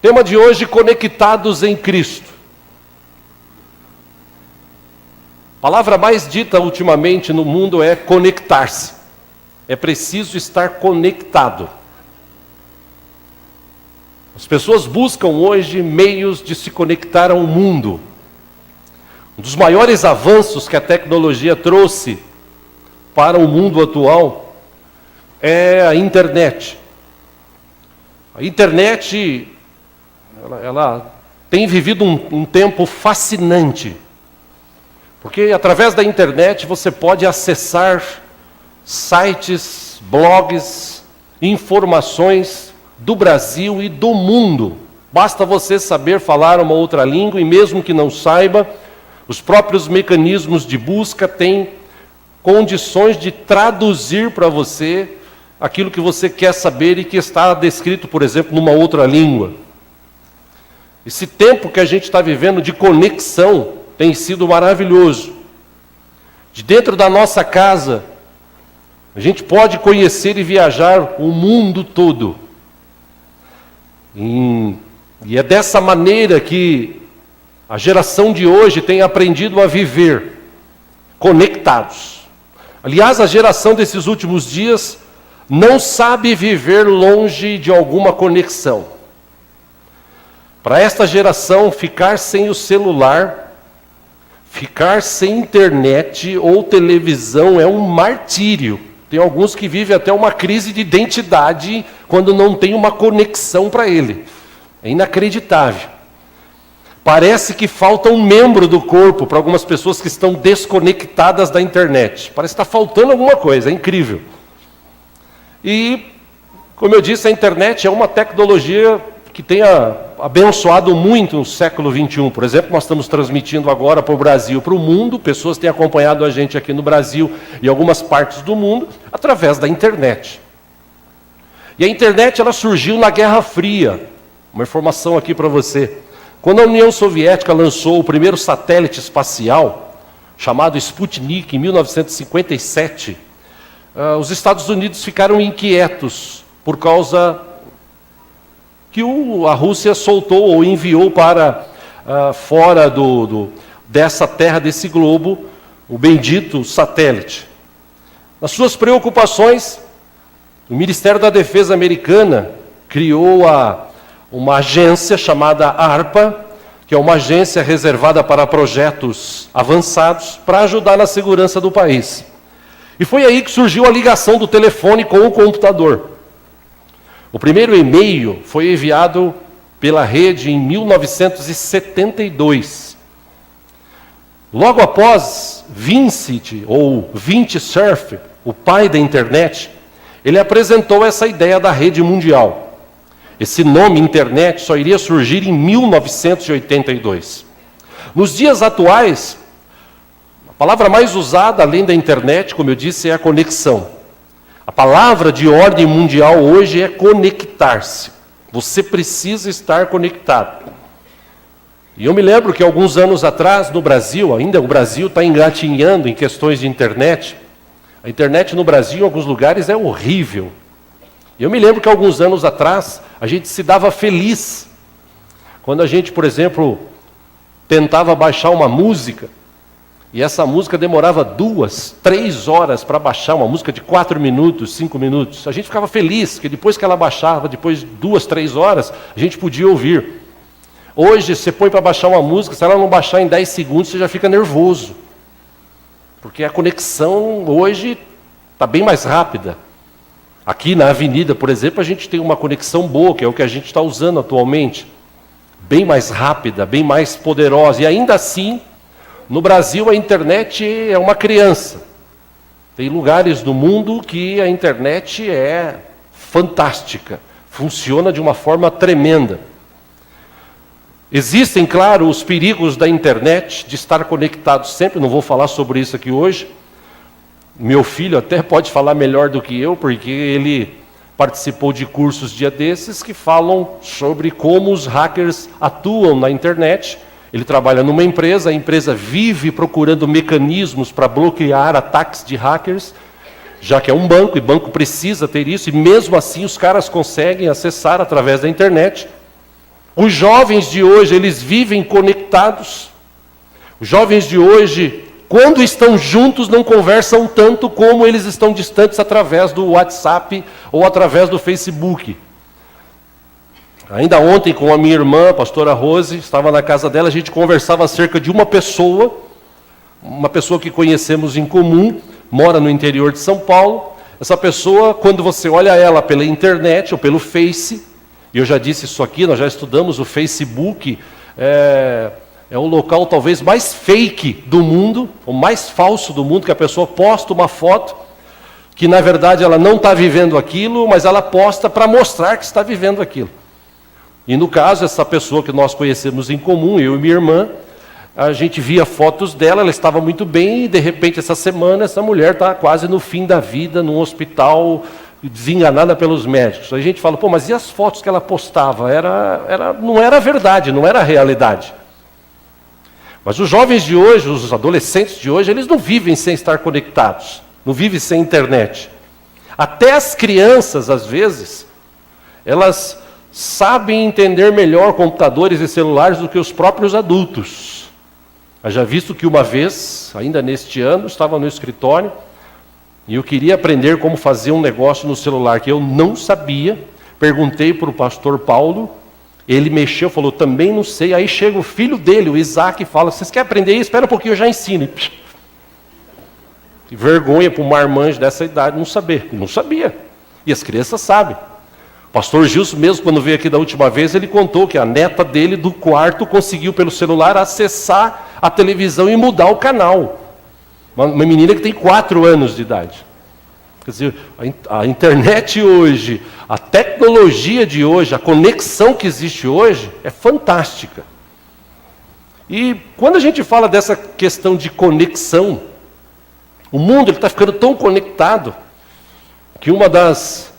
Tema de hoje, conectados em Cristo. A palavra mais dita ultimamente no mundo é conectar-se. É preciso estar conectado. As pessoas buscam hoje meios de se conectar ao mundo. Um dos maiores avanços que a tecnologia trouxe para o mundo atual é a internet. A internet, ela tem vivido um tempo fascinante, porque através da internet você pode acessar sites, blogs, informações do Brasil e do mundo. Basta você saber falar uma outra língua e mesmo que não saiba, os próprios mecanismos de busca têm condições de traduzir para você aquilo que você quer saber e que está descrito, por exemplo, numa outra língua. Esse tempo que a gente está vivendo de conexão tem sido maravilhoso. De dentro da nossa casa, a gente pode conhecer e viajar o mundo todo. E é dessa maneira que a geração de hoje tem aprendido a viver conectados. Aliás, a geração desses últimos dias não sabe viver longe de alguma conexão. Para esta geração, ficar sem o celular, ficar sem internet ou televisão é um martírio. Tem alguns que vivem até uma crise de identidade quando não tem uma conexão para ele. É inacreditável. Parece que falta um membro do corpo para algumas pessoas que estão desconectadas da internet. Parece que está faltando alguma coisa, é incrível. E, como eu disse, a internet é uma tecnologia que tem abençoado muito no século XXI. Por exemplo, nós estamos transmitindo agora para o Brasil, para o mundo. Pessoas têm acompanhado a gente aqui no Brasil e algumas partes do mundo através da internet. E a internet ela surgiu na Guerra Fria. Uma informação aqui para você. Quando a União Soviética lançou o primeiro satélite espacial, chamado Sputnik, em 1957, os Estados Unidos ficaram inquietos por causa que a Rússia soltou ou enviou para fora dessa terra, desse globo, o bendito satélite. Nas suas preocupações, o Ministério da Defesa americana criou uma agência chamada ARPA, que é uma agência reservada para projetos avançados, para ajudar na segurança do país. E foi aí que surgiu a ligação do telefone com o computador. O primeiro e-mail foi enviado pela rede em 1972. Logo após Vincent Cerf, o pai da internet, ele apresentou essa ideia da rede mundial. Esse nome internet só iria surgir em 1982. Nos dias atuais, a palavra mais usada, além da internet, como eu disse, é a conexão. A palavra de ordem mundial hoje é conectar-se. Você precisa estar conectado. E eu me lembro que alguns anos atrás, no Brasil, ainda o Brasil está engatinhando em questões de internet. A internet no Brasil, em alguns lugares, é horrível. E eu me lembro que alguns anos atrás, a gente se dava feliz quando a gente, por exemplo, tentava baixar uma música, e essa música demorava 2, 3 horas para baixar, uma música de 4 minutos, 5 minutos. A gente ficava feliz, porque depois que ela baixava, depois de 2, 3 horas, a gente podia ouvir. Hoje, você põe para baixar uma música, se ela não baixar em 10 segundos, você já fica nervoso. Porque a conexão hoje está bem mais rápida. Aqui na avenida, por exemplo, a gente tem uma conexão boa, que é o que a gente está usando atualmente. Bem mais rápida, bem mais poderosa. E ainda assim, no Brasil a internet é uma criança. Tem lugares do mundo que a internet é fantástica. Funciona de uma forma tremenda. Existem, claro, os perigos da internet, de estar conectado sempre. Não vou falar sobre isso aqui hoje. Meu filho até pode falar melhor do que eu, porque ele participou de cursos dia desses que falam sobre como os hackers atuam na internet. Ele trabalha numa empresa, a empresa vive procurando mecanismos para bloquear ataques de hackers, já que é um banco, e banco precisa ter isso, e mesmo assim os caras conseguem acessar através da internet. Os jovens de hoje, eles vivem conectados. Os jovens de hoje, quando estão juntos, não conversam tanto como eles estão distantes através do WhatsApp ou através do Facebook. Ainda ontem, com a minha irmã, a pastora Rose, estava na casa dela, a gente conversava acerca de uma pessoa que conhecemos em comum, mora no interior de São Paulo. Essa pessoa, quando você olha ela pela internet ou pelo Face, e eu já disse isso aqui, nós já estudamos, o Facebook é o local talvez mais fake do mundo, o mais falso do mundo, que a pessoa posta uma foto, que na verdade ela não está vivendo aquilo, mas ela posta para mostrar que está vivendo aquilo. E no caso, essa pessoa que nós conhecemos em comum, eu e minha irmã, a gente via fotos dela, ela estava muito bem, e de repente essa semana essa mulher está quase no fim da vida, num hospital, desenganada pelos médicos. A gente fala, mas e as fotos que ela postava? Não era verdade, não era realidade. Mas os jovens de hoje, os adolescentes de hoje, eles não vivem sem estar conectados, não vivem sem internet. Até as crianças, às vezes, elas sabem entender melhor computadores e celulares do que os próprios adultos. Eu já visto que uma vez, ainda neste ano, estava no escritório e eu queria aprender como fazer um negócio no celular que eu não sabia. Perguntei para o pastor Paulo, ele mexeu, falou, também não sei. Aí chega o filho dele, o Isaac, e fala, vocês querem aprender isso? Espera um pouquinho, eu já ensino. Que vergonha para um marmanjo dessa idade não saber. Não sabia. E as crianças sabem. O pastor Gilson mesmo, quando veio aqui da última vez, ele contou que a neta dele do quarto conseguiu pelo celular acessar a televisão e mudar o canal. Uma menina que tem 4 anos de idade. Quer dizer, a internet hoje, a tecnologia de hoje, a conexão que existe hoje é fantástica. E quando a gente fala dessa questão de conexão, o mundo está ficando tão conectado que uma das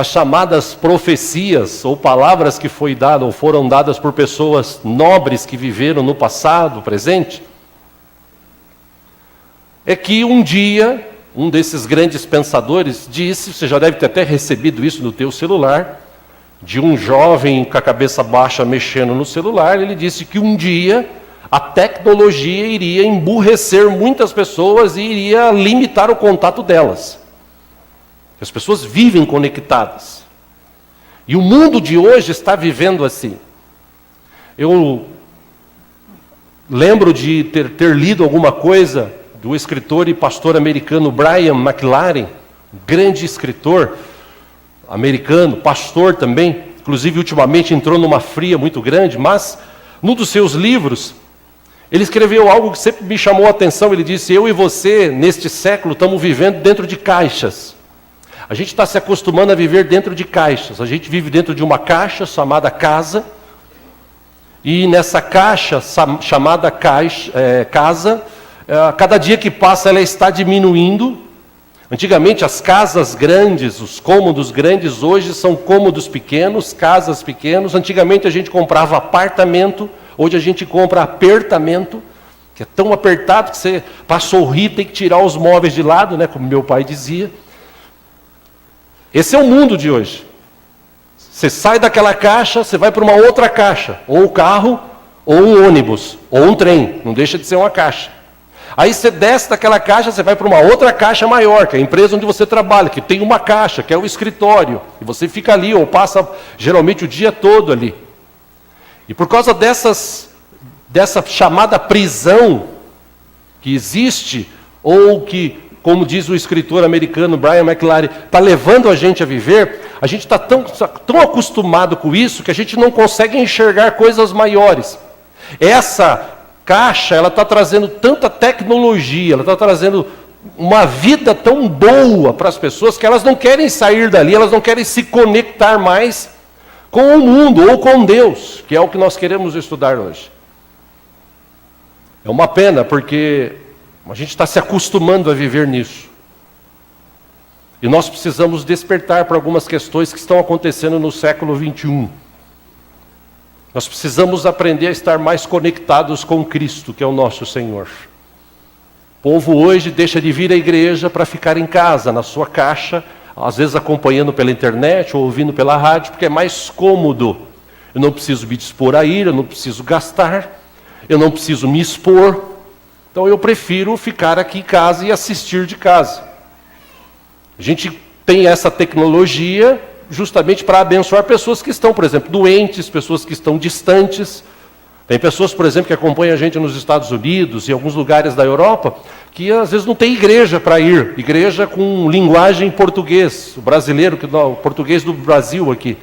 chamadas profecias ou palavras que foi dada ou foram dadas por pessoas nobres que viveram no passado, presente, é que um dia, um desses grandes pensadores disse, você já deve ter até recebido isso no teu celular, de um jovem com a cabeça baixa mexendo no celular, ele disse que um dia a tecnologia iria emburrecer muitas pessoas e iria limitar o contato delas. As pessoas vivem conectadas. E o mundo de hoje está vivendo assim. Eu lembro de ter lido alguma coisa do escritor e pastor americano Brian McLaren, grande escritor americano, pastor também, inclusive ultimamente entrou numa fria muito grande, mas num dos seus livros, ele escreveu algo que sempre me chamou a atenção. Ele disse, eu e você, neste século, estamos vivendo dentro de caixas. A gente está se acostumando a viver dentro de caixas. A gente vive dentro de uma caixa chamada casa. E nessa caixa chamada casa, cada dia que passa ela está diminuindo. Antigamente as casas grandes, os cômodos grandes, hoje são cômodos pequenos, casas pequenas. Antigamente a gente comprava apartamento, hoje a gente compra apertamento, que é tão apertado que você, para sorrir, tem que tirar os móveis de lado, né, como meu pai dizia. Esse é o mundo de hoje. Você sai daquela caixa, você vai para uma outra caixa, ou um carro, ou um ônibus, ou um trem, não deixa de ser uma caixa. Aí você desce daquela caixa, você vai para uma outra caixa maior, que é a empresa onde você trabalha, que tem uma caixa, que é o escritório, e você fica ali, ou passa geralmente o dia todo ali. E por causa dessa chamada prisão que existe, ou que, como diz o escritor americano Brian McLaren, está levando a gente a viver, a gente está tão acostumado com isso que a gente não consegue enxergar coisas maiores. Essa caixa, ela está trazendo tanta tecnologia, ela está trazendo uma vida tão boa para as pessoas que elas não querem sair dali, elas não querem se conectar mais com o mundo ou com Deus, que é o que nós queremos estudar hoje. É uma pena, porque a gente está se acostumando a viver nisso. E nós precisamos despertar para algumas questões que estão acontecendo no século XXI. Nós precisamos aprender a estar mais conectados com Cristo, que é o nosso Senhor. O povo hoje deixa de vir à igreja para ficar em casa, na sua caixa, às vezes acompanhando pela internet ou ouvindo pela rádio, porque é mais cômodo. eu não preciso me dispor a ir, eu não preciso gastar, eu não preciso me expor. Então eu prefiro ficar aqui em casa e assistir de casa. A gente tem essa tecnologia justamente para abençoar pessoas que estão, por exemplo, doentes, pessoas que estão distantes. Tem pessoas, por exemplo, que acompanham a gente nos Estados Unidos e em alguns lugares da Europa, que às vezes não tem igreja para ir, igreja com linguagem português, o brasileiro, o português do Brasil aqui.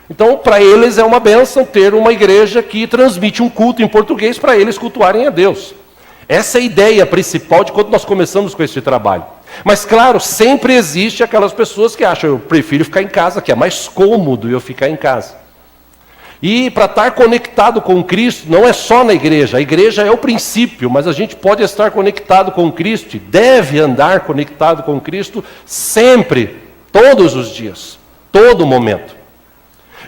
Então, para eles é uma bênção ter uma igreja que transmite um culto em português para eles cultuarem a Deus. Essa é a ideia principal de quando nós começamos com esse trabalho. Mas, claro, sempre existe aquelas pessoas que acham, eu prefiro ficar em casa, que é mais cômodo eu ficar em casa. E para estar conectado com Cristo, não é só na igreja. A igreja é o princípio, mas a gente pode estar conectado com Cristo, deve andar conectado com Cristo sempre, todos os dias, todo momento.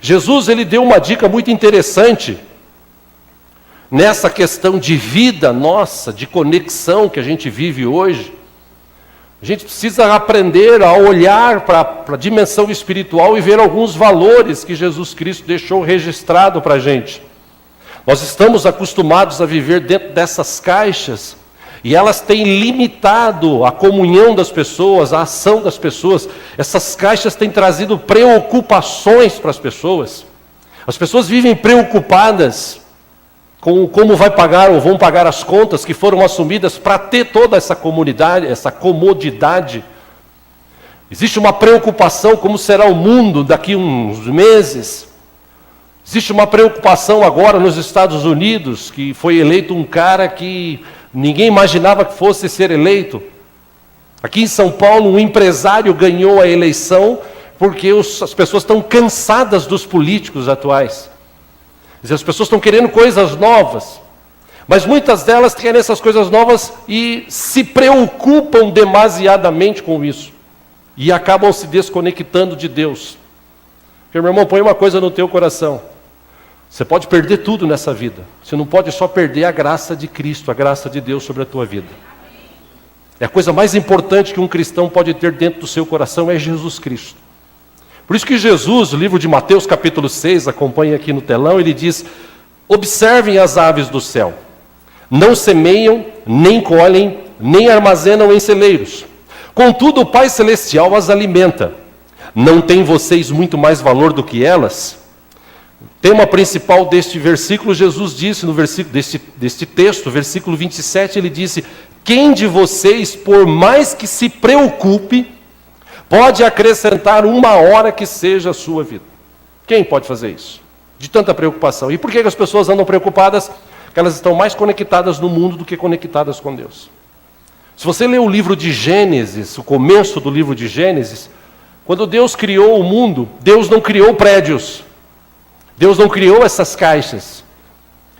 Jesus, ele deu uma dica muito interessante nessa questão de vida nossa, de conexão que a gente vive hoje. A gente precisa aprender a olhar para a dimensão espiritual e ver alguns valores que Jesus Cristo deixou registrado para a gente. Nós estamos acostumados a viver dentro dessas caixas e elas têm limitado a comunhão das pessoas, a ação das pessoas. Essas caixas têm trazido preocupações para as pessoas. As pessoas vivem preocupadas com como vai pagar ou vão pagar as contas que foram assumidas para ter toda essa comunidade, essa comodidade. Existe uma preocupação como será o mundo daqui a uns meses. Existe uma preocupação agora nos Estados Unidos, que foi eleito um cara que ninguém imaginava que fosse ser eleito. Aqui em São Paulo, um empresário ganhou a eleição porque as pessoas estão cansadas dos políticos atuais. As pessoas estão querendo coisas novas, mas muitas delas querem essas coisas novas e se preocupam demasiadamente com isso. E acabam se desconectando de Deus. Porque, meu irmão, põe uma coisa no teu coração. Você pode perder tudo nessa vida. Você não pode só perder a graça de Cristo, a graça de Deus sobre a tua vida. É a coisa mais importante que um cristão pode ter dentro do seu coração, é Jesus Cristo. Por isso que Jesus, o livro de Mateus capítulo 6, acompanha aqui no telão, ele diz: observem as aves do céu. Não semeiam, nem colhem, nem armazenam em celeiros. Contudo, o Pai Celestial as alimenta. Não tem vocês muito mais valor do que elas? O tema principal deste versículo, Jesus disse no versículo deste texto, versículo 27, ele disse: quem de vocês, por mais que se preocupe, pode acrescentar uma hora que seja a sua vida? Quem pode fazer isso? De tanta preocupação. E por que as pessoas andam preocupadas? Porque elas estão mais conectadas no mundo do que conectadas com Deus. Se você ler o livro de Gênesis, o começo do livro de Gênesis, quando Deus criou o mundo, Deus não criou prédios. Deus não criou essas caixas.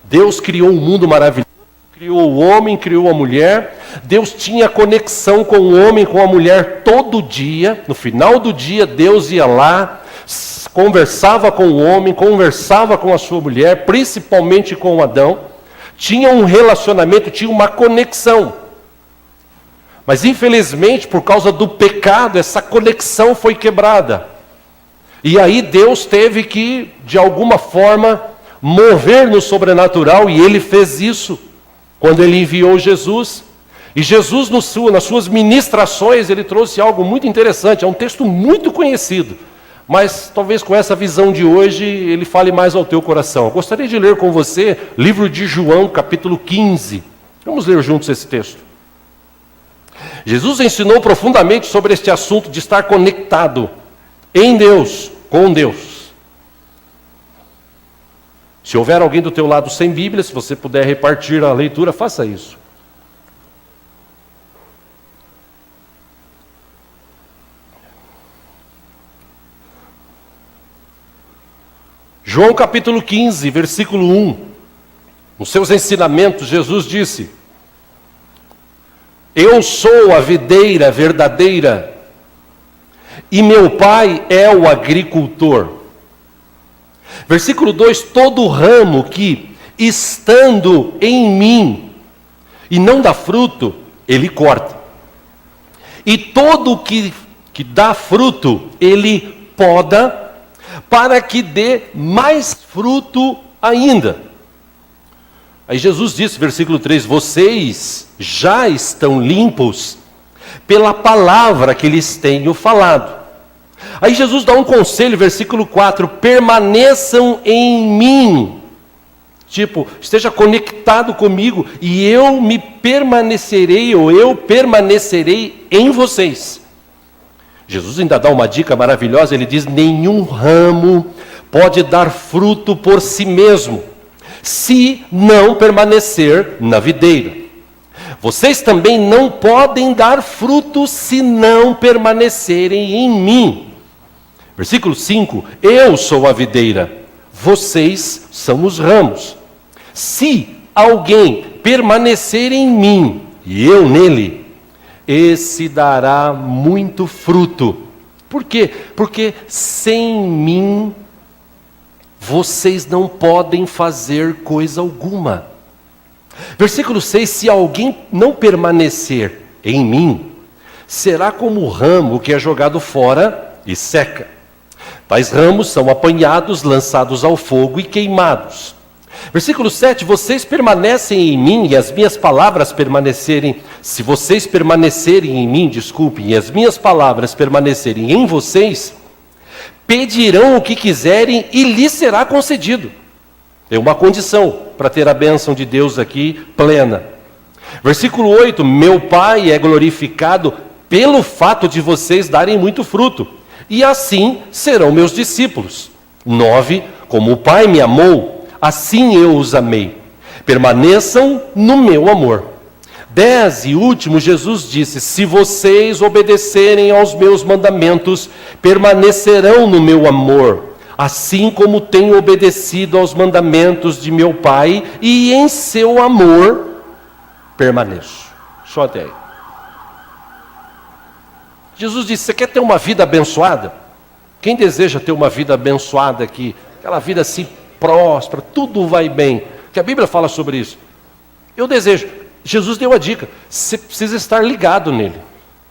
Deus criou um mundo maravilhoso. Criou o homem, criou a mulher. Deus tinha conexão com o homem, com a mulher todo dia. No final do dia, Deus ia lá, conversava com o homem, conversava com a sua mulher, principalmente com Adão. Tinha um relacionamento, tinha uma conexão. Mas infelizmente, por causa do pecado, essa conexão foi quebrada. E aí Deus teve que, de alguma forma, mover no sobrenatural, e Ele fez isso quando Ele enviou Jesus. E Jesus, nas suas ministrações, Ele trouxe algo muito interessante. É um texto muito conhecido, mas talvez com essa visão de hoje, ele fale mais ao teu coração. Eu gostaria de ler com você, livro de João, capítulo 15. Vamos ler juntos esse texto. Jesus ensinou profundamente sobre este assunto de estar conectado em Deus, com Deus. Se houver alguém do teu lado sem Bíblia, se você puder repartir a leitura, faça isso. João capítulo 15, versículo 1. Nos seus ensinamentos, Jesus disse: eu sou a videira verdadeira, e meu Pai é o agricultor. Versículo 2, todo ramo que, estando em mim, e não dá fruto, ele corta. E todo que dá fruto, ele poda, para que dê mais fruto ainda. Aí Jesus disse, versículo 3, vocês já estão limpos pela palavra que lhes tenho falado. Aí Jesus dá um conselho, versículo 4, permaneçam em mim. Tipo, esteja conectado comigo e eu permanecerei em vocês. Jesus ainda dá uma dica maravilhosa, ele diz, nenhum ramo pode dar fruto por si mesmo, se não permanecer na videira. Vocês também não podem dar fruto se não permanecerem em mim. Versículo 5, eu sou a videira, vocês são os ramos. Se alguém permanecer em mim e eu nele, esse dará muito fruto. Por quê? Porque sem mim vocês não podem fazer coisa alguma. Versículo 6, se alguém não permanecer em mim, será como o ramo que é jogado fora e seca. Tais ramos são apanhados, lançados ao fogo e queimados. Versículo 7, vocês permanecem em mim e as minhas palavras permanecerem, se vocês permanecerem em mim, e as minhas palavras permanecerem em vocês, pedirão o que quiserem e lhes será concedido. É uma condição para ter a bênção de Deus aqui plena. Versículo 8, meu Pai é glorificado pelo fato de vocês darem muito fruto, e assim serão meus discípulos. 9, como o Pai me amou, assim eu os amei. Permaneçam no meu amor. 10 e último, Jesus disse, se vocês obedecerem aos meus mandamentos, permanecerão no meu amor, assim como tenho obedecido aos mandamentos de meu Pai, e em seu amor permaneço. Só até aí. Jesus disse, você quer ter uma vida abençoada? Quem deseja ter uma vida abençoada aqui? Aquela vida assim próspera, tudo vai bem. Que a Bíblia fala sobre isso. Eu desejo. Jesus deu a dica. Você precisa estar ligado nele.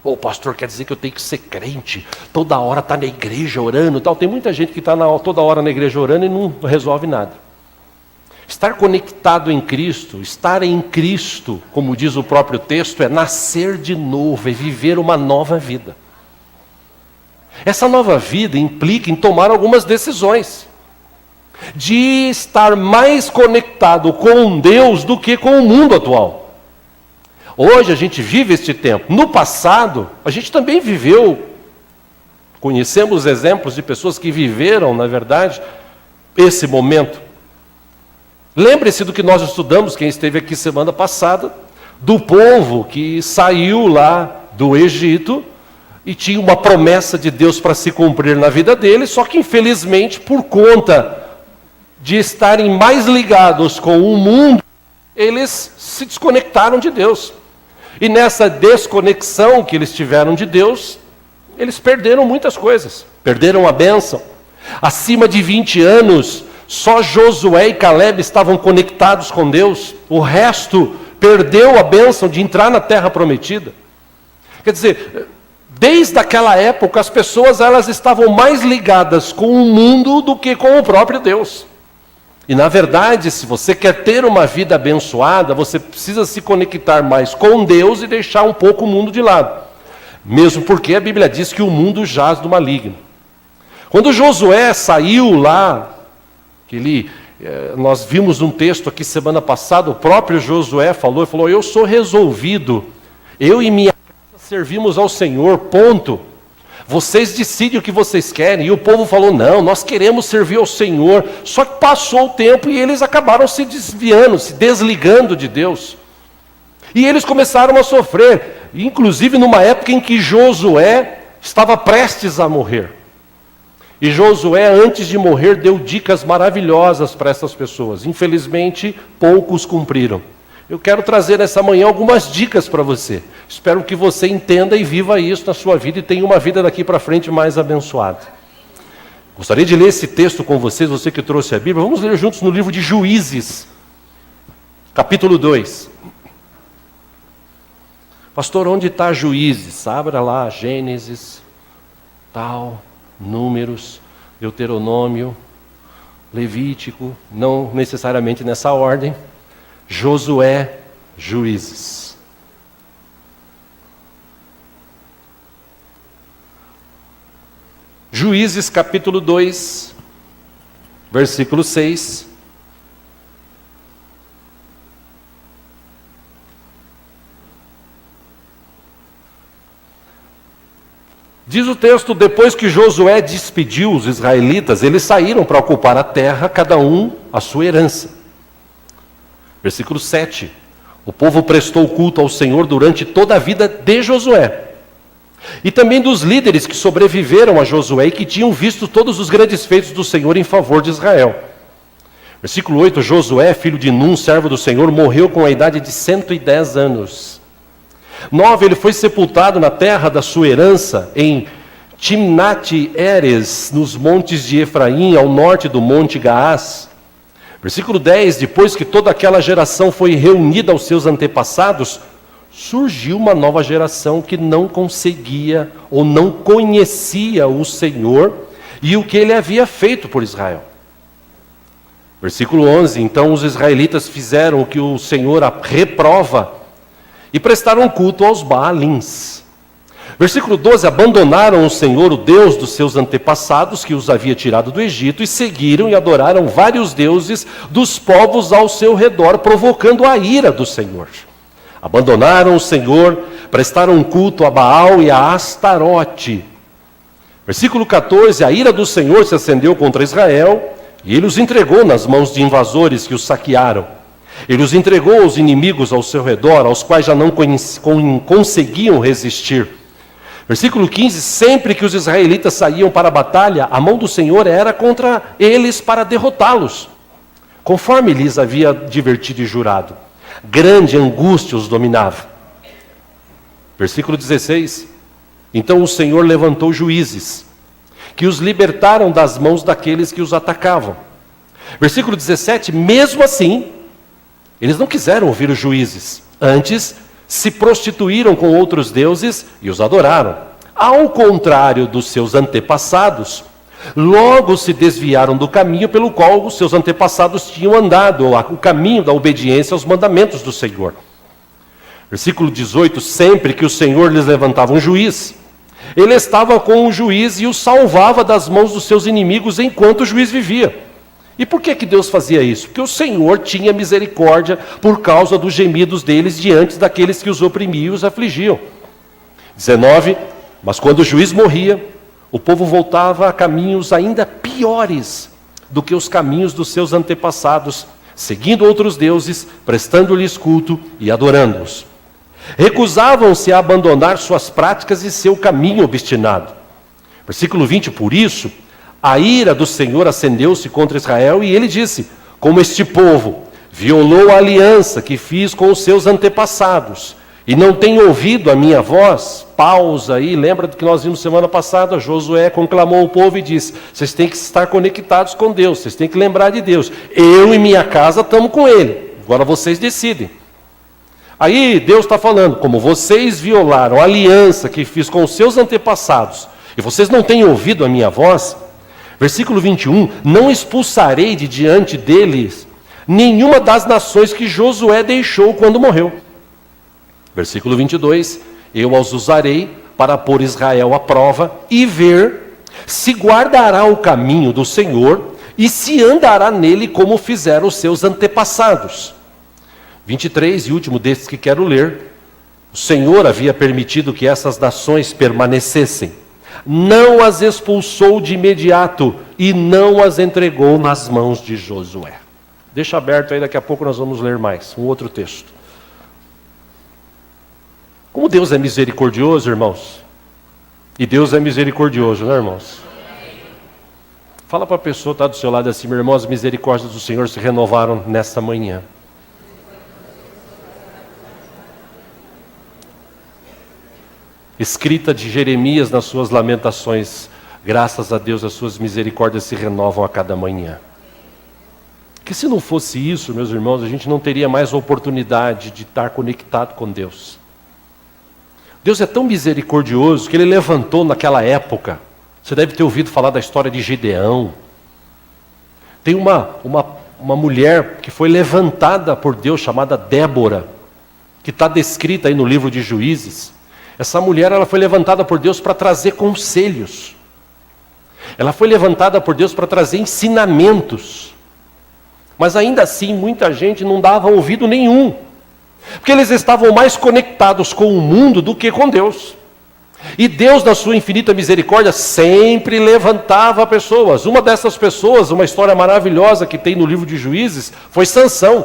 O pastor quer dizer que eu tenho que ser crente, toda hora está na igreja orando, tal. Tem muita gente que está toda hora na igreja orando e não resolve nada. Estar conectado em Cristo, estar em Cristo, como diz o próprio texto, é nascer de novo, é viver uma nova vida. Essa nova vida implica em tomar algumas decisões, de estar mais conectado com Deus do que com o mundo atual. Hoje a gente vive este tempo. No passado, a gente também viveu, conhecemos exemplos de pessoas que viveram, na verdade, esse momento. Lembre-se do que nós estudamos, quem esteve aqui semana passada, do povo que saiu lá do Egito e tinha uma promessa de Deus para se cumprir na vida deles, só que infelizmente, por conta de estarem mais ligados com o mundo, eles se desconectaram de Deus. E nessa desconexão que eles tiveram de Deus, eles perderam muitas coisas. Perderam a bênção. Acima de 20 anos, só Josué e Caleb estavam conectados com Deus. O resto perdeu a bênção de entrar na terra prometida. Quer dizer, desde aquela época, as pessoas elas estavam mais ligadas com o mundo do que com o próprio Deus. E na verdade, se você quer ter uma vida abençoada, você precisa se conectar mais com Deus e deixar um pouco o mundo de lado. Mesmo porque a Bíblia diz que o mundo jaz do maligno. Quando Josué saiu lá, nós vimos um texto aqui semana passada, o próprio Josué falou, eu sou resolvido, eu e minha casa servimos ao Senhor, ponto. Vocês decidem o que vocês querem. E o povo falou, não, nós queremos servir ao Senhor. Só que passou o tempo e eles acabaram se desviando, se desligando de Deus. E eles começaram a sofrer, inclusive numa época em que Josué estava prestes a morrer. E Josué, antes de morrer, deu dicas maravilhosas para essas pessoas. Infelizmente, poucos cumpriram. Eu quero trazer nessa manhã algumas dicas para você. Espero que você entenda e viva isso na sua vida e tenha uma vida daqui para frente mais abençoada. Gostaria de ler esse texto com vocês, você que trouxe a Bíblia. Vamos ler juntos no livro de Juízes, capítulo 2. Pastor, onde está Juízes? Abra lá, Gênesis, tal, Números. Deuteronômio, Levítico, não necessariamente nessa ordem, Josué, Juízes. Juízes capítulo 2, versículo 6. Diz o texto: depois que Josué despediu os israelitas, eles saíram para ocupar a terra, cada um a sua herança. Versículo 7. O povo prestou culto ao Senhor durante toda a vida de Josué. E também dos líderes que sobreviveram a Josué e que tinham visto todos os grandes feitos do Senhor em favor de Israel. Versículo 8. Josué, filho de Num, servo do Senhor, morreu com a idade de 110 anos. 9. Ele foi sepultado na terra da sua herança, em Timnat-Heres, nos montes de Efraim, ao norte do monte Gaás. Versículo 10. Depois que toda aquela geração foi reunida aos seus antepassados, surgiu uma nova geração que não conseguia ou não conhecia o Senhor e o que ele havia feito por Israel. Versículo 11. Então os israelitas fizeram o que o Senhor reprova e prestaram culto aos Baalins. Versículo 12. Abandonaram o Senhor, o Deus dos seus antepassados, que os havia tirado do Egito, e seguiram e adoraram vários deuses dos povos ao seu redor, provocando a ira do Senhor. Abandonaram o Senhor, prestaram culto a Baal e a Astarote. Versículo 14. A ira do Senhor se acendeu contra Israel, e ele os entregou nas mãos de invasores que os saquearam. Ele os entregou aos inimigos ao seu redor, aos quais já não conseguiam resistir. Versículo 15. Sempre que os israelitas saíam para a batalha, a mão do Senhor era contra eles para derrotá-los, conforme lhes havia advertido e jurado. Grande angústia os dominava. Versículo 16. Então o Senhor levantou juízes, que os libertaram das mãos daqueles que os atacavam. Versículo 17. Mesmo assim, eles não quiseram ouvir os juízes. Antes, se prostituíram com outros deuses e os adoraram. Ao contrário dos seus antepassados, logo se desviaram do caminho pelo qual os seus antepassados tinham andado, o caminho da obediência aos mandamentos do Senhor. Versículo 18. Sempre que o Senhor lhes levantava um juiz, ele estava com o juiz e o salvava das mãos dos seus inimigos enquanto o juiz vivia. E por que Deus fazia isso? Porque o Senhor tinha misericórdia por causa dos gemidos deles diante daqueles que os oprimiam e os afligiam. 19. Mas quando o juiz morria, o povo voltava a caminhos ainda piores do que os caminhos dos seus antepassados, seguindo outros deuses, prestando-lhes culto e adorando-os. Recusavam-se a abandonar suas práticas e seu caminho obstinado. Versículo 20. Por isso, a ira do Senhor acendeu-se contra Israel e ele disse: como este povo violou a aliança que fiz com os seus antepassados e não tem ouvido a minha voz. Pausa aí, lembra do que nós vimos semana passada? Josué conclamou o povo e disse: vocês têm que estar conectados com Deus, vocês têm que lembrar de Deus. Eu e minha casa estamos com Ele, agora vocês decidem. Aí Deus está falando: como vocês violaram a aliança que fiz com os seus antepassados e vocês não têm ouvido a minha voz, versículo 21, não expulsarei de diante deles nenhuma das nações que Josué deixou quando morreu. Versículo 22, eu os usarei para pôr Israel à prova e ver se guardará o caminho do Senhor e se andará nele como fizeram os seus antepassados. 23, e último desses que quero ler, o Senhor havia permitido que essas nações permanecessem. Não as expulsou de imediato e não as entregou nas mãos de Josué. Deixa aberto aí, daqui a pouco nós vamos ler mais, um outro texto. Como Deus é misericordioso, irmãos. E Deus é misericordioso, né, irmãos? Fala para a pessoa que está do seu lado assim: meu irmão, as misericórdias do Senhor se renovaram nesta manhã. Escrita de Jeremias nas suas lamentações: graças a Deus as suas misericórdias se renovam a cada manhã. Que se não fosse isso, meus irmãos, a gente não teria mais oportunidade de estar conectado com Deus. Deus é tão misericordioso que Ele levantou naquela época Você deve ter ouvido falar da história de Gideão. Tem uma mulher que foi levantada por Deus, chamada Débora, que está descrita aí no livro de Juízes. Essa mulher, ela foi levantada por Deus para trazer conselhos. Ela foi levantada por Deus para trazer ensinamentos. Mas ainda assim, muita gente não dava ouvido nenhum. Porque eles estavam mais conectados com o mundo do que com Deus. E Deus, na sua infinita misericórdia, sempre levantava pessoas. Uma dessas pessoas, uma história maravilhosa que tem no livro de Juízes, foi Sansão.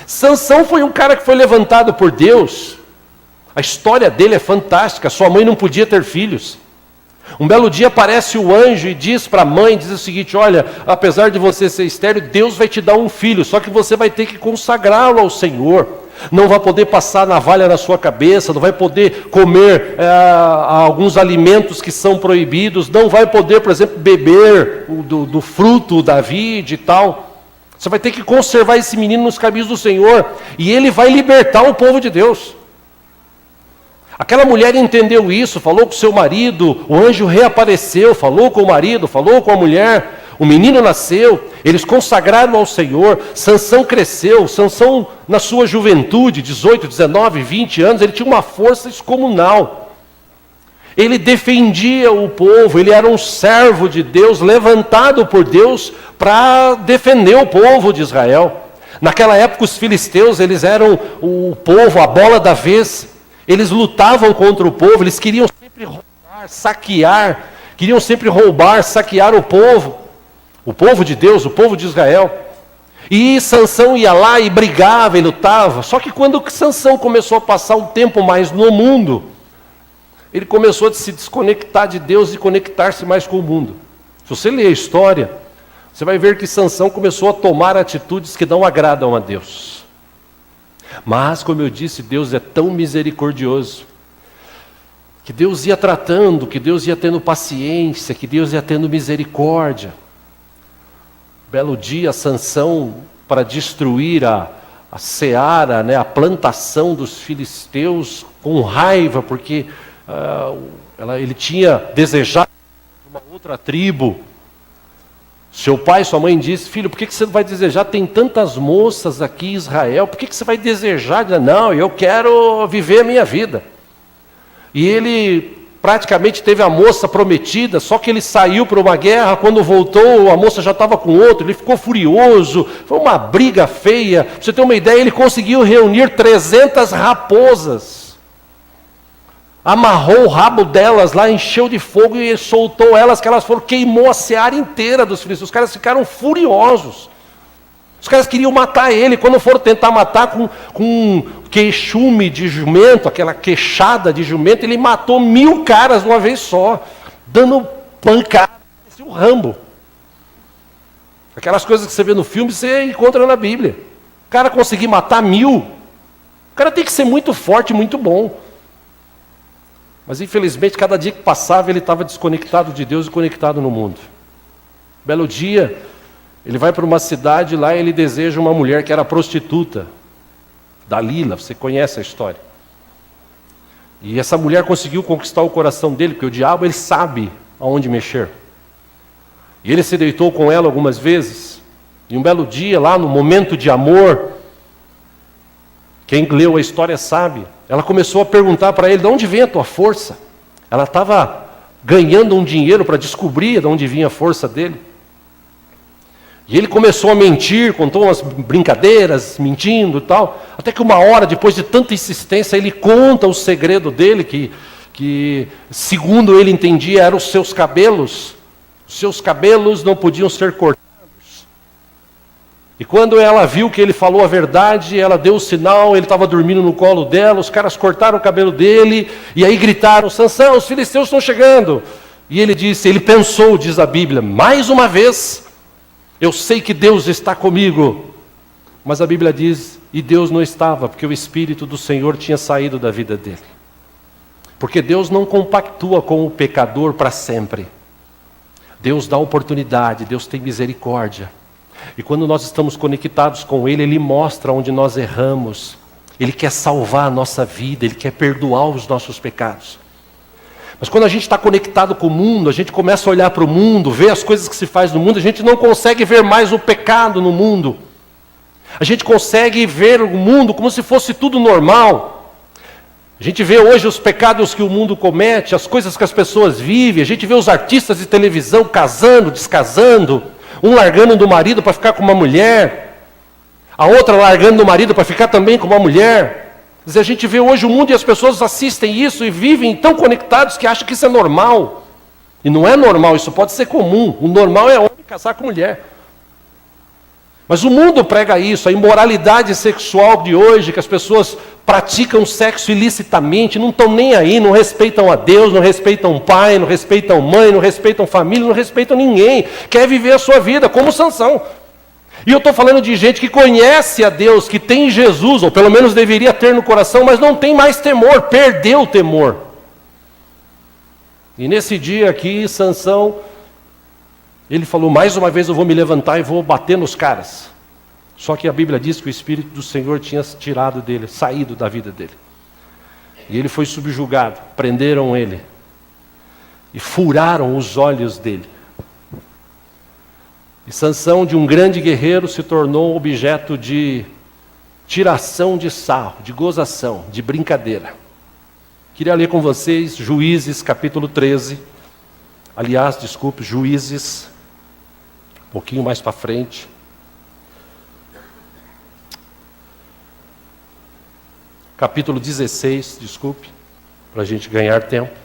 Sansão foi um cara que foi levantado por Deus. A história dele é fantástica. Sua mãe não podia ter filhos. Um belo dia aparece o anjo e diz para a mãe, diz o seguinte: olha, apesar de você ser estéril, Deus vai te dar um filho, só que você vai ter que consagrá-lo ao Senhor. Não vai poder passar navalha na sua cabeça, não vai poder comer alguns alimentos que são proibidos, não vai poder, por exemplo, beber do fruto da vide e tal. Você vai ter que conservar esse menino nos caminhos do Senhor, e ele vai libertar o povo de Deus. Aquela mulher entendeu isso, falou com seu marido, o anjo reapareceu, falou com o marido, falou com a mulher, o menino nasceu, eles consagraram ao Senhor, Sansão cresceu, Sansão na sua juventude, 18, 19, 20 anos, ele tinha uma força descomunal. Ele defendia o povo, ele era um servo de Deus, levantado por Deus para defender o povo de Israel. Naquela época os filisteus, eles eram o povo, a bola da vez. Eles lutavam contra o povo, eles queriam sempre roubar, saquear, saquear o povo de Deus, o povo de Israel. E Sansão ia lá e brigava e lutava. Só que quando Sansão começou a passar um tempo mais no mundo, ele começou a se desconectar de Deus e conectar-se mais com o mundo. Se você ler a história, você vai ver que Sansão começou a tomar atitudes que não agradam a Deus. Mas, como eu disse, Deus é tão misericordioso, que Deus ia tratando, que Deus ia tendo paciência, que Deus ia tendo misericórdia. Belo dia, Sansão, para destruir a seara, né, a plantação dos filisteus, com raiva, porque ele tinha desejado uma outra tribo. Seu pai e sua mãe disse: filho, por que você vai desejar? Tem tantas moças aqui em Israel, por que você vai desejar? Não, eu quero viver a minha vida. E ele praticamente teve a moça prometida, só que ele saiu para uma guerra, quando voltou a moça já estava com outro, ele ficou furioso, foi uma briga feia. Pra você ter uma ideia, ele conseguiu reunir 300 raposas. Amarrou o rabo delas lá, encheu de fogo e soltou elas, que elas foram, queimou a seara inteira dos filisteus. Os caras ficaram furiosos. Os caras queriam matar ele. Quando foram tentar matar com um queixume de jumento, aquela queixada de jumento, ele matou 1000 caras de uma vez só, dando pancada, parecia um Rambo. Aquelas coisas que você vê no filme, você encontra na Bíblia. O cara conseguir matar 1000, o cara tem que ser muito forte, muito bom. Mas infelizmente, cada dia que passava, ele estava desconectado de Deus e conectado no mundo. Belo dia, ele vai para uma cidade, lá ele deseja uma mulher que era prostituta, Dalila, você conhece a história. E essa mulher conseguiu conquistar o coração dele, porque o diabo, ele sabe aonde mexer. E ele se deitou com ela algumas vezes, e um belo dia, lá no momento de amor, quem leu a história sabe, ela começou a perguntar para ele: de onde vem a tua força? Ela estava ganhando um dinheiro para descobrir de onde vinha a força dele. E ele começou a mentir, contou umas brincadeiras, mentindo e tal, até que uma hora, depois de tanta insistência, ele conta o segredo dele, que segundo ele entendia, eram os seus cabelos. Os seus cabelos não podiam ser cortados. E quando ela viu que ele falou a verdade, ela deu o sinal, ele estava dormindo no colo dela, os caras cortaram o cabelo dele, e aí gritaram: Sansão, os filisteus estão chegando. E ele disse, ele pensou, diz a Bíblia, mais uma vez, eu sei que Deus está comigo. Mas a Bíblia diz, e Deus não estava, porque o Espírito do Senhor tinha saído da vida dele. Porque Deus não compactua com o pecador para sempre. Deus dá oportunidade, Deus tem misericórdia. E quando nós estamos conectados com Ele, Ele mostra onde nós erramos. Ele quer salvar a nossa vida, Ele quer perdoar os nossos pecados. Mas quando a gente está conectado com o mundo, a gente começa a olhar para o mundo, ver as coisas que se faz no mundo, a gente não consegue ver mais o pecado no mundo. A gente consegue ver o mundo como se fosse tudo normal. A gente vê hoje os pecados que o mundo comete, as coisas que as pessoas vivem, a gente vê os artistas de televisão casando, descasando, um largando do marido para ficar com uma mulher, a outra largando do marido para ficar também com uma mulher. Quer dizer, a gente vê hoje o mundo e as pessoas assistem isso e vivem tão conectados que acham que isso é normal. E não é normal, isso pode ser comum. O normal é homem casar com mulher. Mas o mundo prega isso, a imoralidade sexual de hoje, que as pessoas praticam sexo ilicitamente, não estão nem aí, não respeitam a Deus, não respeitam o pai, não respeitam mãe, não respeitam família, não respeitam ninguém. Quer viver a sua vida como Sansão. E eu estou falando de gente que conhece a Deus, que tem Jesus, ou pelo menos deveria ter no coração, mas não tem mais temor, perdeu o temor. E nesse dia aqui, Sansão, ele falou, mais uma vez eu vou me levantar e vou bater nos caras. Só que a Bíblia diz que o Espírito do Senhor tinha tirado dele, saído da vida dele. E ele foi subjugado, prenderam ele. E furaram os olhos dele. E Sansão, de um grande guerreiro, se tornou objeto de tiração de sarro, de gozação, de brincadeira. Queria ler com vocês Juízes capítulo 13. Aliás, desculpe, Juízes, um pouquinho mais para frente. Capítulo 16, desculpe, para a gente ganhar tempo.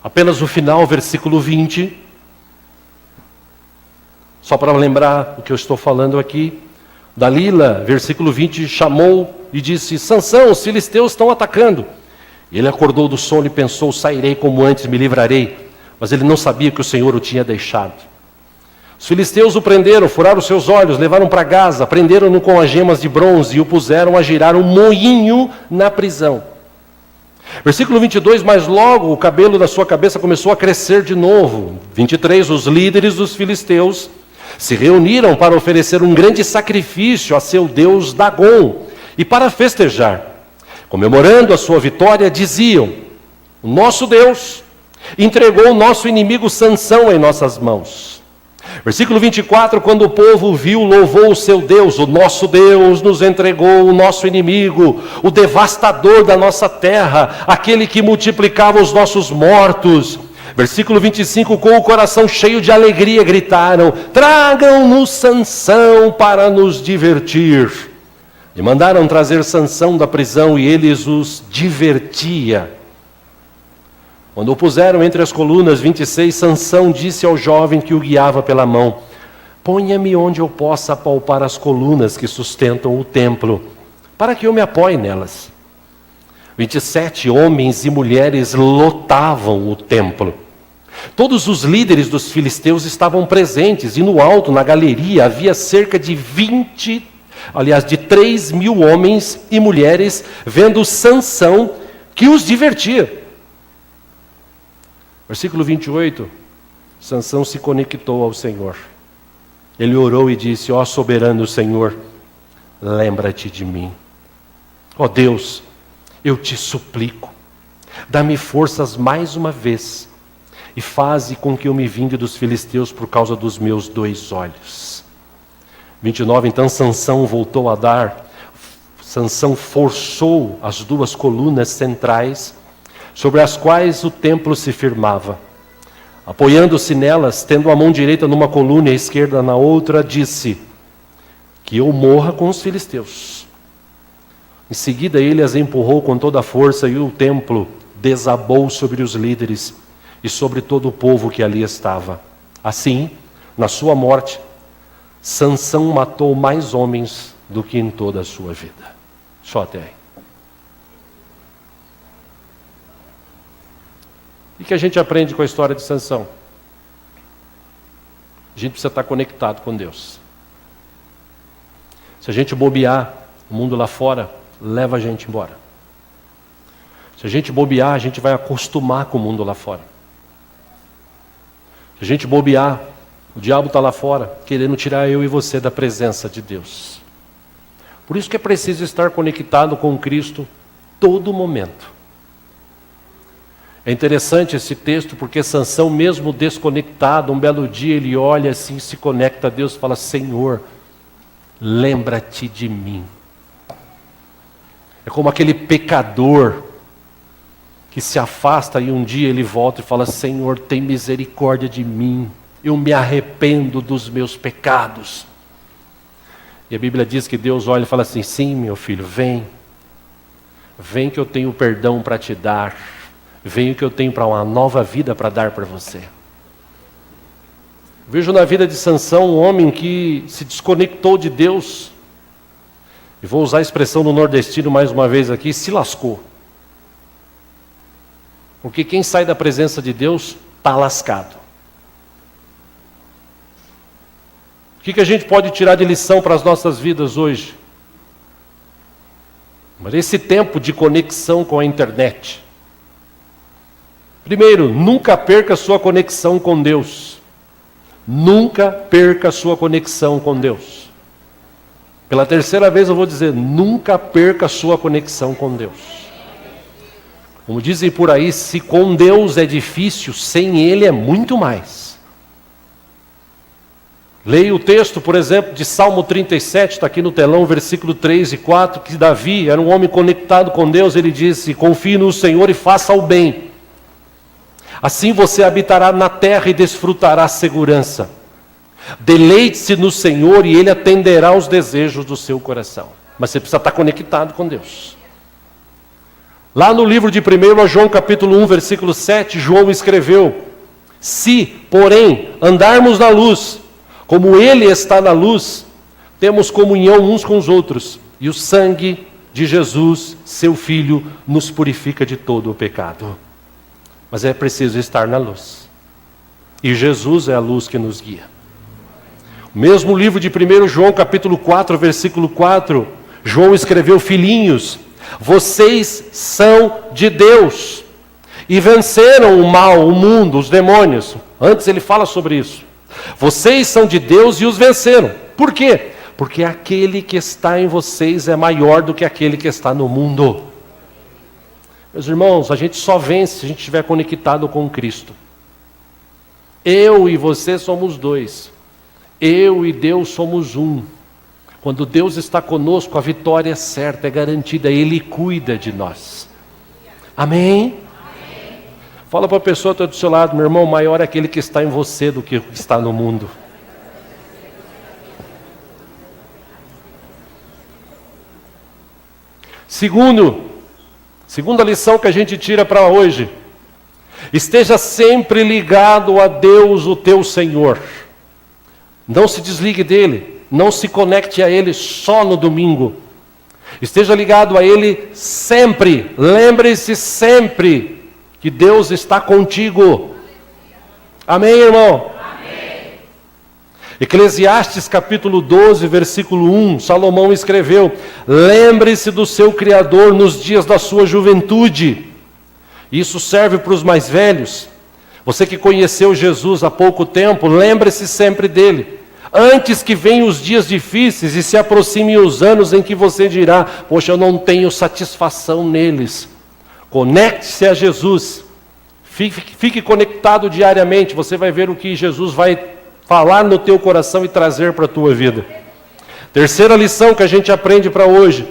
Apenas o final, versículo 20. Só para lembrar o que eu estou falando aqui. Dalila, versículo 20, chamou e disse, Sansão, os filisteus estão atacando. E ele acordou do sono e pensou, sairei como antes, me livrarei. Mas ele não sabia que o Senhor o tinha deixado. Os filisteus o prenderam, furaram seus olhos, levaram para Gaza, prenderam-no com as gemas de bronze e o puseram a girar um moinho na prisão. Versículo 22, mas logo o cabelo da sua cabeça começou a crescer de novo. 23, os líderes dos filisteus se reuniram para oferecer um grande sacrifício a seu deus Dagom e para festejar. Comemorando a sua vitória, diziam, o nosso Deus entregou o nosso inimigo Sansão em nossas mãos. Versículo 24, quando o povo viu, louvou o seu Deus, o nosso Deus nos entregou o nosso inimigo, o devastador da nossa terra, aquele que multiplicava os nossos mortos. Versículo 25, com o coração cheio de alegria, gritaram, tragam-nos Sansão para nos divertir. E mandaram trazer Sansão da prisão e eles os divertia. Quando o puseram entre as colunas, 26, Sansão disse ao jovem que o guiava pela mão, ponha-me onde eu possa apalpar as colunas que sustentam o templo, para que eu me apoie nelas. 27, homens e mulheres lotavam o templo. Todos os líderes dos filisteus estavam presentes, e no alto, na galeria, havia cerca de 3.000 homens e mulheres, vendo Sansão, que os divertia. Versículo 28, Sansão se conectou ao Senhor. Ele orou e disse, ó soberano Senhor, lembra-te de mim. Ó Deus, eu te suplico, dá-me forças mais uma vez, e faze com que eu me vingue dos filisteus por causa dos meus 2 olhos. 29, então Sansão voltou a dar, Sansão forçou as 2 colunas centrais, sobre as quais o templo se firmava. Apoiando-se nelas, tendo a mão direita numa coluna e a esquerda na outra, disse, que eu morra com os filisteus. Em seguida ele as empurrou com toda a força e o templo desabou sobre os líderes e sobre todo o povo que ali estava. Assim, na sua morte, Sansão matou mais homens do que em toda a sua vida. Só até aí. E que a gente aprende com a história de Sansão? A gente precisa estar conectado com Deus. Se a gente bobear, o mundo lá fora leva a gente embora. Se a gente bobear, a gente vai acostumar com o mundo lá fora. Se a gente bobear, o diabo está lá fora, querendo tirar eu e você da presença de Deus. Por isso que é preciso estar conectado com Cristo todo momento. É interessante esse texto, porque Sansão, mesmo desconectado, um belo dia ele olha assim, se conecta a Deus e fala: Senhor, lembra-te de mim. É como aquele pecador que se afasta e um dia ele volta e fala: Senhor, tem misericórdia de mim, eu me arrependo dos meus pecados. E a Bíblia diz que Deus olha e fala assim: sim, meu filho, vem que eu tenho perdão para te dar, vem que eu tenho para uma nova vida para dar para você. Vejo na vida de Sansão um homem que se desconectou de Deus, e vou usar a expressão do nordestino mais uma vez aqui, se lascou. Porque quem sai da presença de Deus está lascado. O que a gente pode tirar de lição para as nossas vidas hoje? Mas esse tempo de conexão com a internet. Primeiro, nunca perca a sua conexão com Deus. Nunca perca a sua conexão com Deus. Pela terceira vez eu vou dizer, nunca perca a sua conexão com Deus. Como dizem por aí, se com Deus é difícil, sem Ele é muito mais. Leia o texto, por exemplo, de Salmo 37, está aqui no telão, versículo 3 e 4, que Davi era um homem conectado com Deus, ele disse: confie no Senhor e faça o bem. Assim você habitará na terra e desfrutará segurança. Deleite-se no Senhor e Ele atenderá aos desejos do seu coração. Mas você precisa estar conectado com Deus. Lá no livro de 1 João capítulo 1, versículo 7, João escreveu: se, porém, andarmos na luz, como Ele está na luz, temos comunhão uns com os outros, e o sangue de Jesus, seu Filho, nos purifica de todo o pecado. Mas é preciso estar na luz. E Jesus é a luz que nos guia. O mesmo livro de 1 João capítulo 4, versículo 4, João escreveu: filhinhos, vocês são de Deus, e venceram o mal, o mundo, os demônios. Antes ele fala sobre isso. Vocês são de Deus e os venceram. Por quê? Porque aquele que está em vocês é maior do que aquele que está no mundo. Meus irmãos, a gente só vence se a gente estiver conectado com Cristo. Eu e você somos dois. Eu e Deus somos um. Quando Deus está conosco, a vitória é certa, é garantida. Ele cuida de nós. Amém? Fala para a pessoa que está do seu lado: meu irmão, maior é aquele que está em você do que o que está no mundo. Segunda lição que a gente tira para hoje: esteja sempre ligado a Deus, o teu Senhor. Não se desligue dele, não se conecte a Ele só no domingo. Esteja ligado a Ele sempre. Lembre-se sempre que Deus está contigo. Amém, irmão? Amém. Eclesiastes capítulo 12, versículo 1, Salomão escreveu: lembre-se do seu Criador nos dias da sua juventude. Isso serve para os mais velhos. Você que conheceu Jesus há pouco tempo, lembre-se sempre dele. Antes que venham os dias difíceis e se aproximem os anos em que você dirá: poxa, eu não tenho satisfação neles. Conecte-se a Jesus. Fique conectado diariamente. Você vai ver o que Jesus vai falar no teu coração e trazer para a tua vida. Terceira lição que a gente aprende para hoje: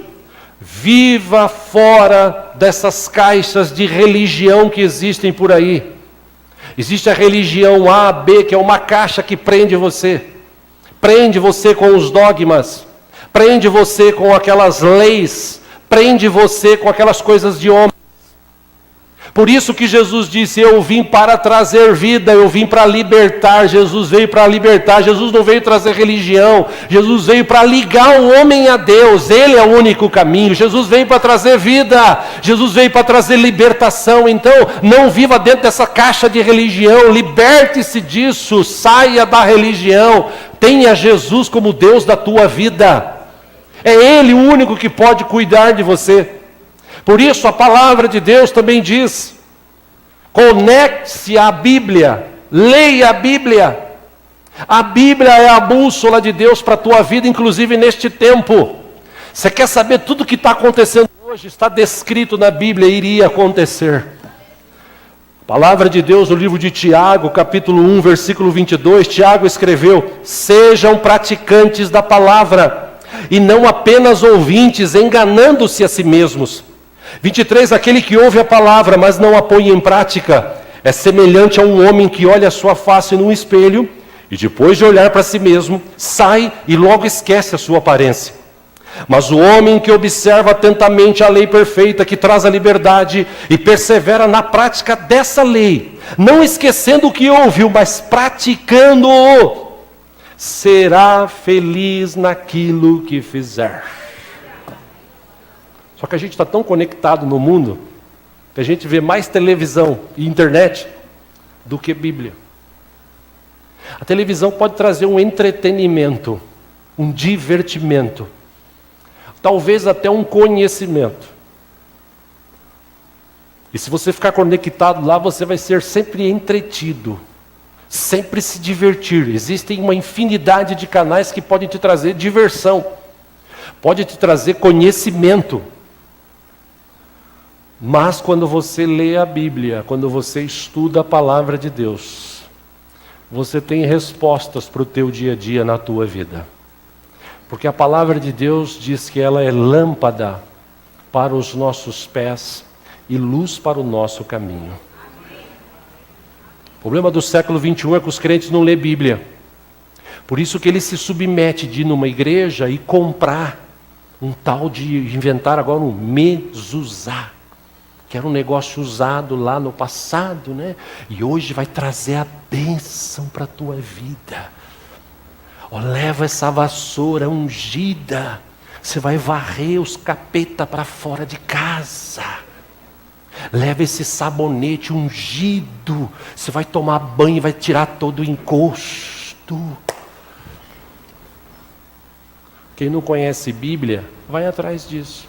viva fora dessas caixas de religião que existem por aí. Existe a religião A, B, que é uma caixa que prende você. Prende você com os dogmas, prende você com aquelas leis, prende você com aquelas coisas de homem. Por isso que Jesus disse: eu vim para trazer vida, eu vim para libertar. Jesus veio para libertar. Jesus não veio trazer religião, Jesus veio para ligar o homem a Deus. Ele é o único caminho. Jesus veio para trazer vida, Jesus veio para trazer libertação. Então não viva dentro dessa caixa de religião, liberte-se disso, saia da religião. Tenha Jesus como Deus da tua vida. É Ele o único que pode cuidar de você. Por isso a palavra de Deus também diz: conecte-se à Bíblia. Leia a Bíblia. A Bíblia é a bússola de Deus para a tua vida, inclusive neste tempo. Você quer saber tudo o que está acontecendo hoje? Está descrito na Bíblia, iria acontecer. A palavra de Deus no livro de Tiago, capítulo 1, versículo 22, Tiago escreveu: sejam praticantes da palavra, e não apenas ouvintes, enganando-se a si mesmos. 23, aquele que ouve a palavra, mas não a põe em prática, é semelhante a um homem que olha a sua face num espelho, e depois de olhar para si mesmo, sai e logo esquece a sua aparência. Mas o homem que observa atentamente a lei perfeita, que traz a liberdade, e persevera na prática dessa lei, não esquecendo o que ouviu, mas praticando-o, será feliz naquilo que fizer. Só que a gente está tão conectado no mundo, que a gente vê mais televisão e internet do que Bíblia. A televisão pode trazer um entretenimento, um divertimento, talvez até um conhecimento. E se você ficar conectado lá, você vai ser sempre entretido, sempre se divertir. Existem uma infinidade de canais que podem te trazer diversão, pode te trazer conhecimento. Mas quando você lê a Bíblia, quando você estuda a palavra de Deus, você tem respostas para o teu dia a dia na tua vida. Porque a palavra de Deus diz que ela é lâmpada para os nossos pés e luz para o nosso caminho. O problema do século 21 é que os crentes não lêem Bíblia. Por isso que ele se submete de ir numa igreja e comprar um tal de, inventar agora um mezuzá, que era um negócio usado lá no passado, né? E hoje vai trazer a bênção para a tua vida. Oh, leva essa vassoura ungida, você vai varrer os capeta para fora de casa. Leva esse sabonete ungido, você vai tomar banho e vai tirar todo o encosto. Quem não conhece Bíblia, vai atrás disso.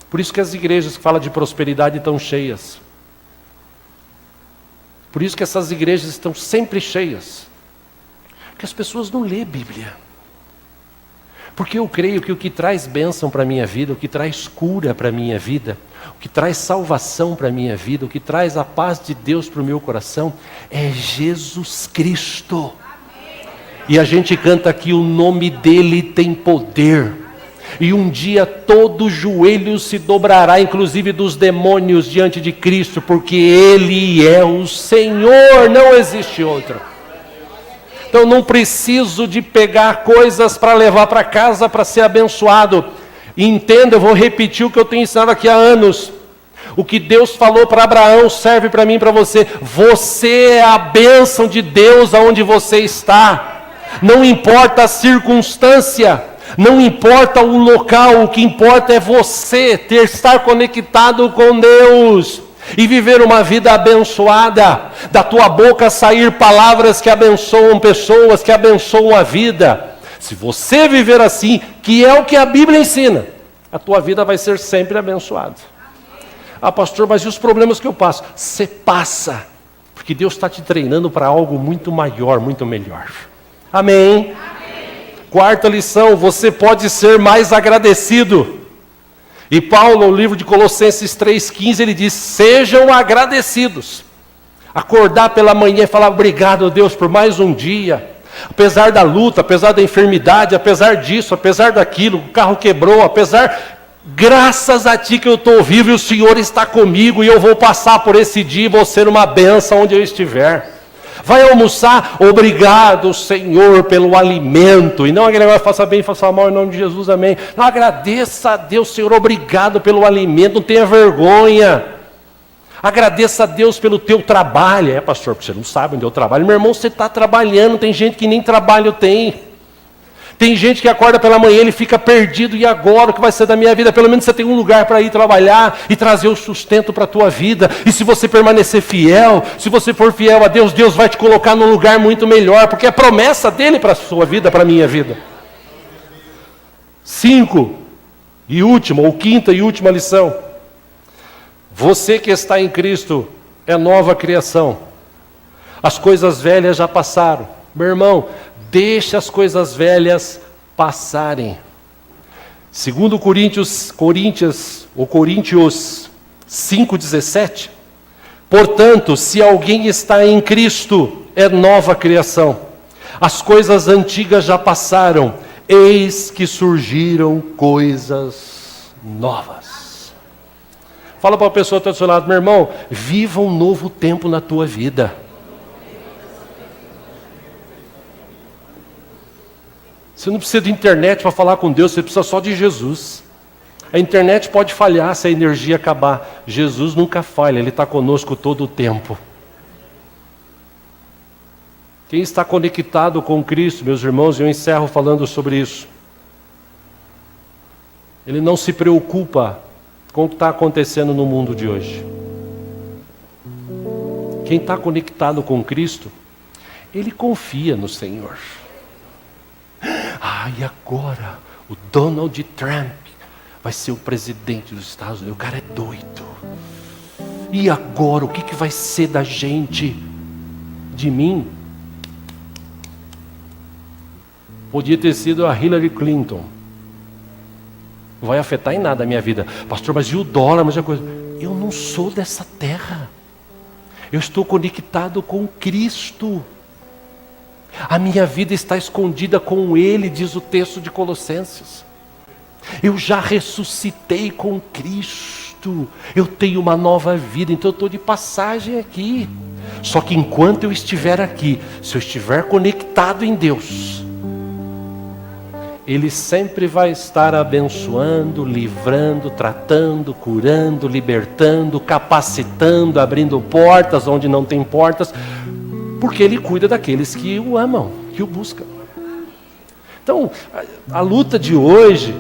Por isso que as igrejas que falam de prosperidade estão cheias. Por isso que essas igrejas estão sempre cheias. Porque as pessoas não lêem Bíblia. Porque eu creio que o que traz bênção para a minha vida, o que traz cura para a minha vida, o que traz salvação para a minha vida, o que traz a paz de Deus para o meu coração, é Jesus Cristo. E a gente canta aqui, o nome dele tem poder. E um dia todo joelho se dobrará, inclusive dos demônios, diante de Cristo, porque Ele é o Senhor, não existe outro. Então não preciso de pegar coisas para levar para casa para ser abençoado. Entenda, eu vou repetir o que eu tenho ensinado aqui há anos. O que Deus falou para Abraão serve para mim e para você. Você é a bênção de Deus aonde você está. Não importa a circunstância. Não importa o local, o que importa é você estar conectado com Deus e viver uma vida abençoada. Da tua boca sair palavras que abençoam pessoas, que abençoam a vida. Se você viver assim, que é o que a Bíblia ensina, a tua vida vai ser sempre abençoada. Ah, pastor, mas e os problemas que eu passo? Você passa, porque Deus está te treinando para algo muito maior, muito melhor. Amém? Quarta lição, você pode ser mais agradecido. E Paulo, no livro de Colossenses 3,15, ele diz, sejam agradecidos. Acordar pela manhã e falar, obrigado Deus por mais um dia. Apesar da luta, apesar da enfermidade, apesar disso, apesar daquilo, o carro quebrou, graças a ti que eu estou vivo e o Senhor está comigo e eu vou passar por esse dia e vou ser uma bênção onde eu estiver. Vai almoçar, obrigado Senhor pelo alimento, e não aquele negócio, faça bem, faça mal em nome de Jesus, amém. Não, agradeça a Deus, Senhor, obrigado pelo alimento, não tenha vergonha. Agradeça a Deus pelo teu trabalho. Pastor, porque você não sabe onde eu trabalho. Meu irmão, você está trabalhando, tem gente que nem trabalho tem. Tem gente que acorda pela manhã, ele fica perdido, e agora o que vai ser da minha vida? Pelo menos você tem um lugar para ir trabalhar e trazer o sustento para a tua vida. E se você permanecer fiel, se você for fiel a Deus, Deus vai te colocar num lugar muito melhor, porque é promessa dele para a sua vida, para a minha vida. 5, e última, ou quinta e última lição. Você que está em Cristo é nova criação. As coisas velhas já passaram. Meu irmão, deixe as coisas velhas passarem. Segundo Coríntios 5,17, portanto, se alguém está em Cristo, é nova criação. As coisas antigas já passaram, eis que surgiram coisas novas. Fala para a pessoa que está do seu lado, meu irmão, viva um novo tempo na tua vida. Você não precisa de internet para falar com Deus, você precisa só de Jesus. A internet pode falhar se a energia acabar. Jesus nunca falha, Ele está conosco todo o tempo. Quem está conectado com Cristo, meus irmãos, eu encerro falando sobre isso. Ele não se preocupa com o que está acontecendo no mundo de hoje. Quem está conectado com Cristo, ele confia no Senhor. E agora o Donald Trump vai ser o presidente dos Estados Unidos. O cara é doido. E agora o que vai ser da gente? De mim? Podia ter sido a Hillary Clinton. Não vai afetar em nada a minha vida. Pastor, mas e o dólar? Mas a coisa... Eu não sou dessa terra. Eu estou conectado com Cristo. A minha vida está escondida com Ele, diz o texto de Colossenses. Eu já ressuscitei com Cristo. Eu tenho uma nova vida, então eu estou de passagem aqui. Só que enquanto eu estiver aqui, se eu estiver conectado em Deus, Ele sempre vai estar abençoando, livrando, tratando, curando, libertando, capacitando, abrindo portas onde não tem portas, porque Ele cuida daqueles que o amam, que o buscam. Então, a luta de hoje,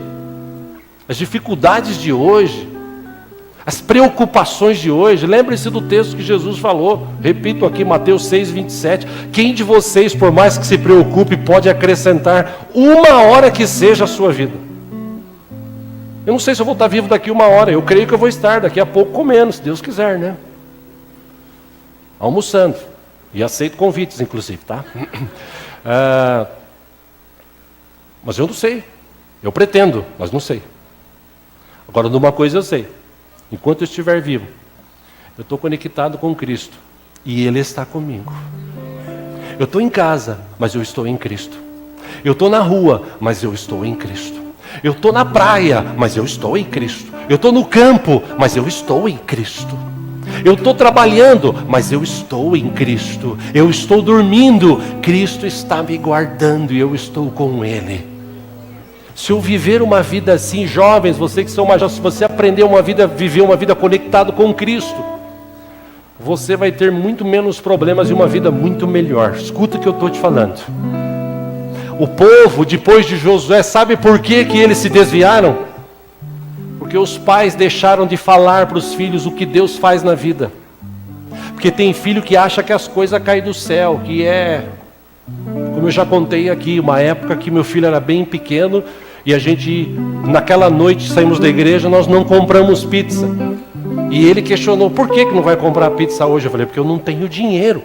as dificuldades de hoje, as preocupações de hoje, lembre-se do texto que Jesus falou, repito aqui, Mateus 6,27, quem de vocês, por mais que se preocupe, pode acrescentar uma hora que seja a sua vida? Eu não sei se eu vou estar vivo daqui uma hora, eu creio que eu vou estar daqui a pouco comendo, se Deus quiser, né? Almoçando. E aceito convites, inclusive, tá? Mas eu não sei. Eu pretendo, mas não sei. Agora, numa coisa eu sei. Enquanto eu estiver vivo, eu estou conectado com Cristo. E Ele está comigo. Eu estou em casa, mas eu estou em Cristo. Eu estou na rua, mas eu estou em Cristo. Eu estou na praia, mas eu estou em Cristo. Eu estou no campo, mas eu estou em Cristo. Eu estou trabalhando, mas eu estou em Cristo. Eu estou dormindo, Cristo está me guardando e eu estou com Ele. Se eu viver uma vida assim, jovens, você que são mais jovens, se você aprender viver uma vida conectado com Cristo, você vai ter muito menos problemas e uma vida muito melhor. Escuta o que eu estou te falando. O povo, depois de Josué, sabe por que eles se desviaram? Porque os pais deixaram de falar para os filhos o que Deus faz na vida. Porque tem filho que acha que as coisas caem do céu, que é... Como eu já contei aqui, uma época que meu filho era bem pequeno, e a gente, naquela noite, saímos da igreja, nós não compramos pizza. E ele questionou, por que não vai comprar pizza hoje? Eu falei, porque eu não tenho dinheiro.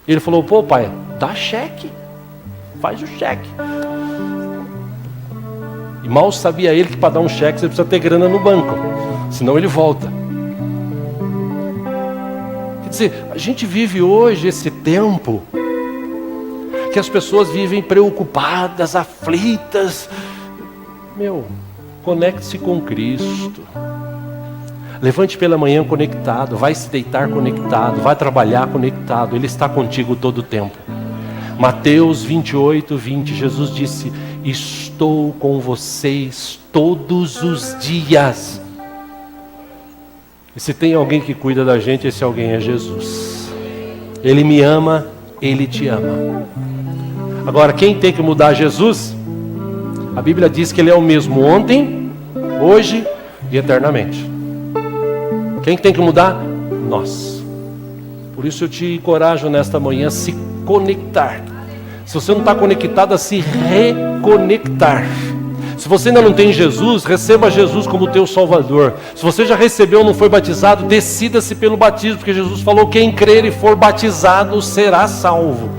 Ele falou, pô pai, dá cheque. Faz o cheque. E mal sabia ele que para dar um cheque você precisa ter grana no banco, senão ele volta. Quer dizer, a gente vive hoje esse tempo que as pessoas vivem preocupadas, aflitas. Conecte-se com Cristo. Levante pela manhã conectado, vai se deitar conectado, vai trabalhar conectado, Ele está contigo todo o tempo. Mateus 28:20, Jesus disse, estou com vocês todos os dias. E se tem alguém que cuida da gente, esse alguém é Jesus. Ele me ama, Ele te ama. Agora, quem tem que mudar Jesus? A Bíblia diz que Ele é o mesmo ontem, hoje e eternamente. Quem tem que mudar? Nós. Por isso eu te encorajo nesta manhã a se conectar. Se você não está conectado, a se reconectar. Se você ainda não tem Jesus, receba Jesus como teu Salvador. Se você já recebeu ou não foi batizado, decida-se pelo batismo, porque Jesus falou: quem crer e for batizado será salvo.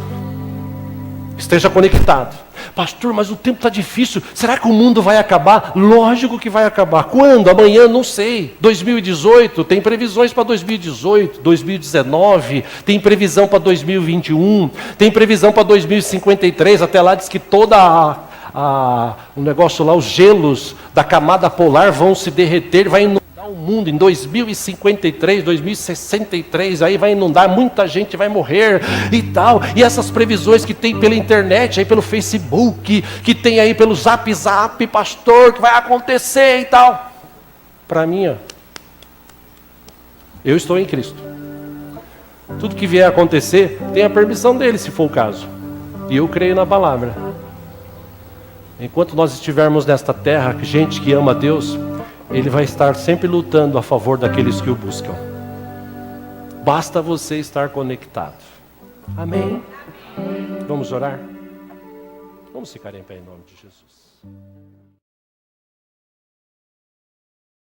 Esteja conectado. Pastor, mas o tempo está difícil, será que o mundo vai acabar? Lógico que vai acabar. Quando? Amanhã? Não sei. 2018, tem previsões para 2018, 2019, tem previsão para 2021, tem previsão para 2053, até lá diz que o negócio lá, os gelos da camada polar vão se derreter, vai inundar o mundo em 2053, 2063, aí vai inundar, muita gente vai morrer e tal. E essas previsões que tem pela internet, aí pelo Facebook, que tem aí pelo Zap, pastor, que vai acontecer e tal. Para mim, eu estou em Cristo. Tudo que vier a acontecer, tem a permissão dele, se for o caso. E eu creio na palavra. Enquanto nós estivermos nesta terra, gente que ama a Deus, Ele vai estar sempre lutando a favor daqueles que o buscam. Basta você estar conectado. Amém? Vamos orar? Vamos ficar em pé em nome de Jesus.